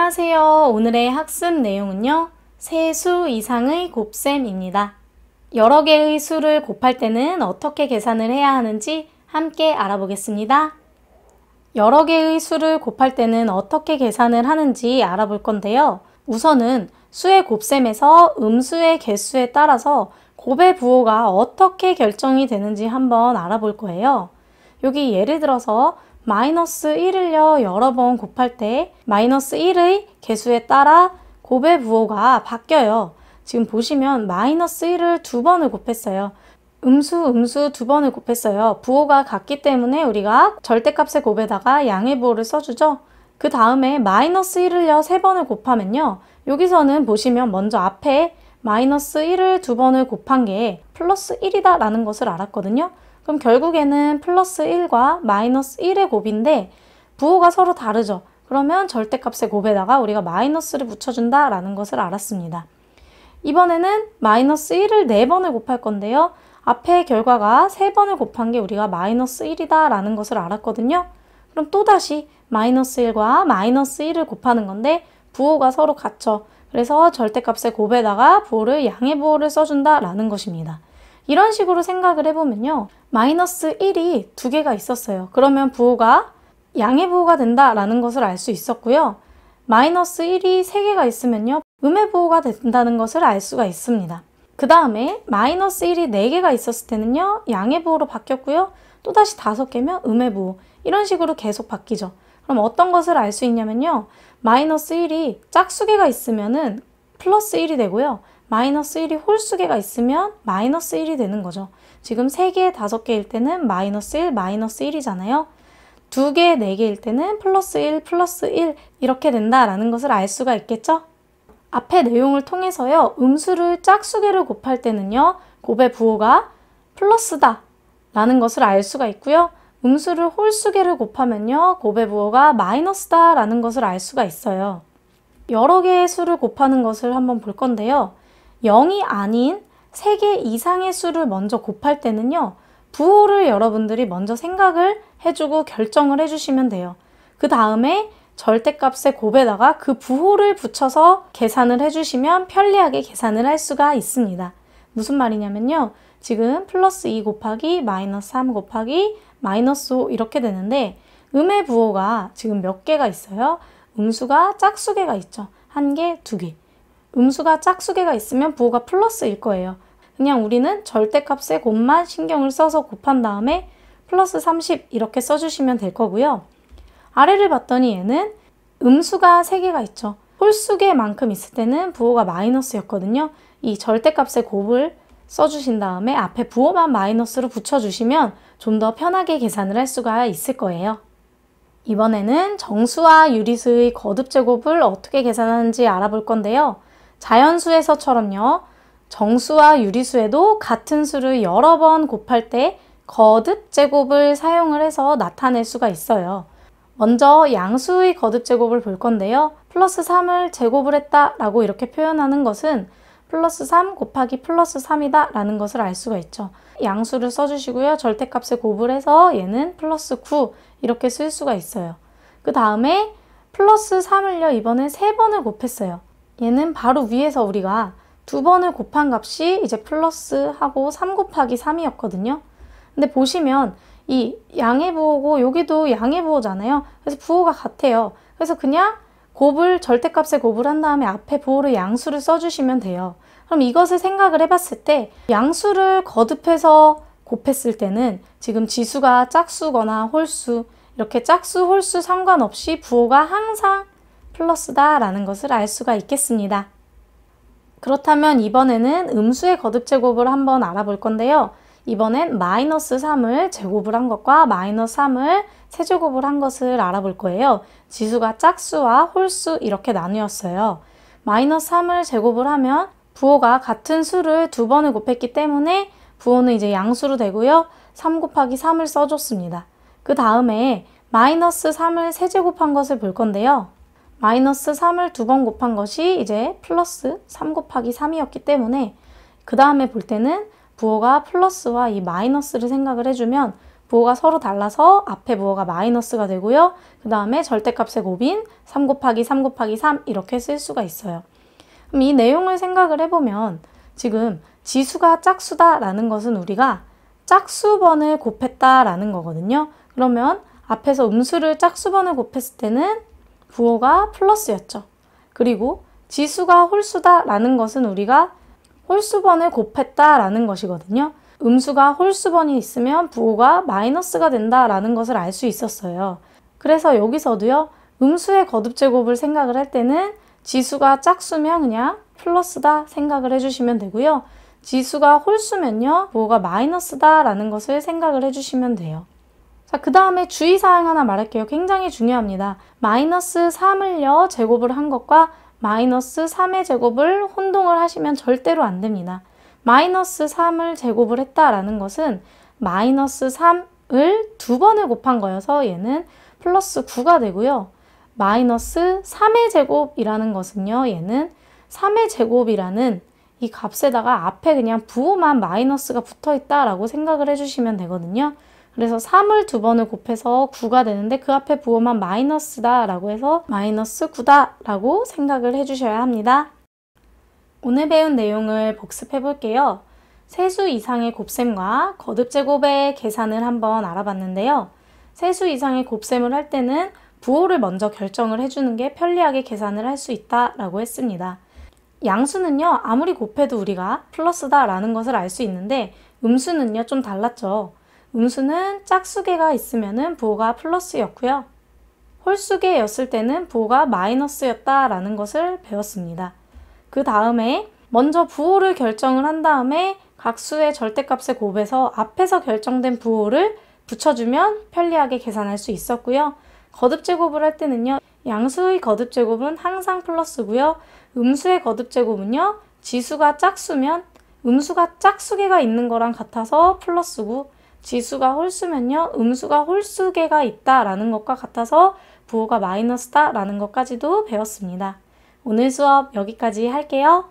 안녕하세요. 오늘의 학습 내용은요. 세 수 이상의 곱셈입니다. 여러 개의 수를 곱할 때는 어떻게 계산을 해야 하는지 함께 알아보겠습니다. 여러 개의 수를 곱할 때는 어떻게 계산을 하는지 알아볼 건데요. 우선은 수의 곱셈에서 음수의 개수에 따라서 곱의 부호가 어떻게 결정이 되는지 한번 알아볼 거예요. 여기 예를 들어서 마이너스 1을요 여러 번 곱할 때 마이너스 1의 개수에 따라 곱의 부호가 바뀌어요. 지금 보시면 마이너스 1을 두 번을 곱했어요. 음수 두 번을 곱했어요. 부호가 같기 때문에 우리가 절대값의 곱에다가 양의 부호를 써주죠. 그 다음에 마이너스 1을요 세 번을 곱하면요. 여기서는 보시면 먼저 앞에 마이너스 1을 두 번을 곱한 게 플러스 1이다 라는 것을 알았거든요. 그럼 결국에는 플러스 1과 마이너스 1의 곱인데 부호가 서로 다르죠. 그러면 절대값의 곱에다가 우리가 마이너스를 붙여준다 라는 것을 알았습니다. 이번에는 마이너스 1을 4번을 곱할 건데요. 앞에 결과가 3번을 곱한 게 우리가 마이너스 1이다 라는 것을 알았거든요. 그럼 또다시 마이너스 1과 마이너스 1을 곱하는 건데 부호가 서로 같죠. 그래서 절대값의 곱에다가 부호를 양의 부호를 써준다 라는 것입니다. 이런 식으로 생각을 해보면요. 마이너스 1이 두 개가 있었어요. 그러면 부호가 양의 부호가 된다라는 것을 알 수 있었고요. 마이너스 1이 3개가 있으면요. 음의 부호가 된다는 것을 알 수가 있습니다. 그 다음에 마이너스 1이 4개가 있었을 때는요. 양의 부호로 바뀌었고요. 또다시 5개면 음의 부호. 이런 식으로 계속 바뀌죠. 그럼 어떤 것을 알 수 있냐면요. 마이너스 1이 짝수개가 있으면은 플러스 1이 되고요. 마이너스 1이 홀수개가 있으면 마이너스 1이 되는 거죠. 지금 3개, 5개일 때는 마이너스 1, 마이너스 1이잖아요. 2개, 4개일 때는 플러스 1, 플러스 1 이렇게 된다라는 것을 알 수가 있겠죠? 앞의 내용을 통해서요. 음수를 짝수개를 곱할 때는요. 곱의 부호가 플러스다 라는 것을 알 수가 있고요. 음수를 홀수개를 곱하면요. 곱의 부호가 마이너스다 라는 것을 알 수가 있어요. 여러 개의 수를 곱하는 것을 한번 볼 건데요. 0이 아닌 3개 이상의 수를 먼저 곱할 때는요. 부호를 여러분들이 먼저 생각을 해주고 결정을 해주시면 돼요. 그 다음에 절대값의 곱에다가 그 부호를 붙여서 계산을 해주시면 편리하게 계산을 할 수가 있습니다. 무슨 말이냐면요. 지금 플러스 2 곱하기 마이너스 3 곱하기 마이너스 5 이렇게 되는데 음의 부호가 지금 몇 개가 있어요? 음수가 짝수개가 있죠. 1개, 2개. 음수가 짝수개가 있으면 부호가 플러스일 거예요. 그냥 우리는 절대값의 곱만 신경을 써서 곱한 다음에 플러스 30 이렇게 써주시면 될 거고요. 아래를 봤더니 얘는 음수가 3개가 있죠. 홀수개만큼 있을 때는 부호가 마이너스였거든요. 이 절대값의 곱을 써주신 다음에 앞에 부호만 마이너스로 붙여주시면 좀 더 편하게 계산을 할 수가 있을 거예요. 이번에는 정수와 유리수의 거듭제곱을 어떻게 계산하는지 알아볼 건데요. 자연수에서처럼요. 정수와 유리수에도 같은 수를 여러 번 곱할 때 거듭제곱을 사용을 해서 나타낼 수가 있어요. 먼저 양수의 거듭제곱을 볼 건데요. 플러스 3을 제곱을 했다 라고 이렇게 표현하는 것은 플러스 3 곱하기 플러스 3이다 라는 것을 알 수가 있죠. 양수를 써주시고요. 절대값의 곱을 해서 얘는 플러스 9 이렇게 쓸 수가 있어요. 그 다음에 플러스 3을요. 이번에 3번을 곱했어요. 얘는 바로 위에서 우리가 2번을 곱한 값이 이제 플러스하고 3 곱하기 3이었거든요. 근데 보시면 이 양의 부호고 여기도 양의 부호잖아요. 그래서 부호가 같아요. 그래서 그냥 곱을 절대값의 곱을 한 다음에 앞에 부호를 양수를 써주시면 돼요. 그럼 이것을 생각을 해봤을 때 양수를 거듭해서 곱했을 때는 지금 지수가 짝수거나 홀수 이렇게 짝수, 홀수 상관없이 부호가 항상 플러스다 라는 것을 알 수가 있겠습니다. 그렇다면 이번에는 음수의 거듭제곱을 한번 알아볼 건데요. 이번엔 마이너스 3을 제곱을 한 것과 마이너스 3을 세제곱을 한 것을 알아볼 거예요. 지수가 짝수와 홀수 이렇게 나누었어요. 마이너스 3을 제곱을 하면 부호가 같은 수를 2번을 곱했기 때문에 부호는 이제 양수로 되고요. 3 곱하기 3을 써줬습니다. 그 다음에 마이너스 3을 세제곱한 것을 볼 건데요. 마이너스 3을 2번 곱한 것이 이제 플러스 3 곱하기 3이었기 때문에 그 다음에 볼 때는 부호가 플러스와 이 마이너스를 생각을 해주면 부호가 서로 달라서 앞에 부호가 마이너스가 되고요. 그 다음에 절대값의 곱인 3 곱하기 3 곱하기 3 이렇게 쓸 수가 있어요. 그럼 이 내용을 생각을 해보면 지금 지수가 짝수다 라는 것은 우리가 짝수번을 곱했다라는 거거든요. 그러면 앞에서 음수를 짝수번을 곱했을 때는 부호가 플러스였죠. 그리고 지수가 홀수다 라는 것은 우리가 홀수번을 곱했다 라는 것이거든요. 음수가 홀수번이 있으면 부호가 마이너스가 된다 라는 것을 알 수 있었어요. 그래서 여기서도요. 음수의 거듭제곱을 생각을 할 때는 지수가 짝수면 그냥 플러스다 생각을 해주시면 되고요. 지수가 홀수면요. 부호가 마이너스다 라는 것을 생각을 해주시면 돼요. 자, 그 다음에 주의사항 하나 말할게요. 굉장히 중요합니다. 마이너스 3을요. 제곱을 한 것과 마이너스 3의 제곱을 혼동을 하시면 절대로 안 됩니다. 마이너스 3을 제곱을 했다라는 것은 마이너스 3을 두 번을 곱한 거여서 얘는 플러스 9가 되고요. 마이너스 3의 제곱이라는 것은요. 얘는 3의 제곱이라는 이 값에다가 앞에 그냥 부호만 마이너스가 붙어 있다라고 생각을 해주시면 되거든요. 그래서 3을 두 번을 곱해서 9가 되는데 그 앞에 부호만 마이너스다 라고 해서 마이너스 9다 라고 생각을 해주셔야 합니다. 오늘 배운 내용을 복습해 볼게요. 세수 이상의 곱셈과 거듭제곱의 계산을 한번 알아봤는데요. 세수 이상의 곱셈을 할 때는 부호를 먼저 결정을 해주는 게 편리하게 계산을 할 수 있다라고 했습니다. 양수는요. 아무리 곱해도 우리가 플러스다 라는 것을 알 수 있는데 음수는요. 좀 달랐죠. 음수는 짝수개가 있으면 부호가 플러스였고요. 홀수개였을 때는 부호가 마이너스였다라는 것을 배웠습니다. 그 다음에 먼저 부호를 결정을 한 다음에 각 수의 절대값의 곱에서 앞에서 결정된 부호를 붙여주면 편리하게 계산할 수 있었고요. 거듭제곱을 할 때는요. 양수의 거듭제곱은 항상 플러스고요. 음수의 거듭제곱은요. 지수가 짝수면 음수가 짝수개가 있는 거랑 같아서 플러스고 지수가 홀수면요. 음수가 홀수개가 있다라는 것과 같아서 부호가 마이너스다라는 것까지도 배웠습니다. 오늘 수업 여기까지 할게요.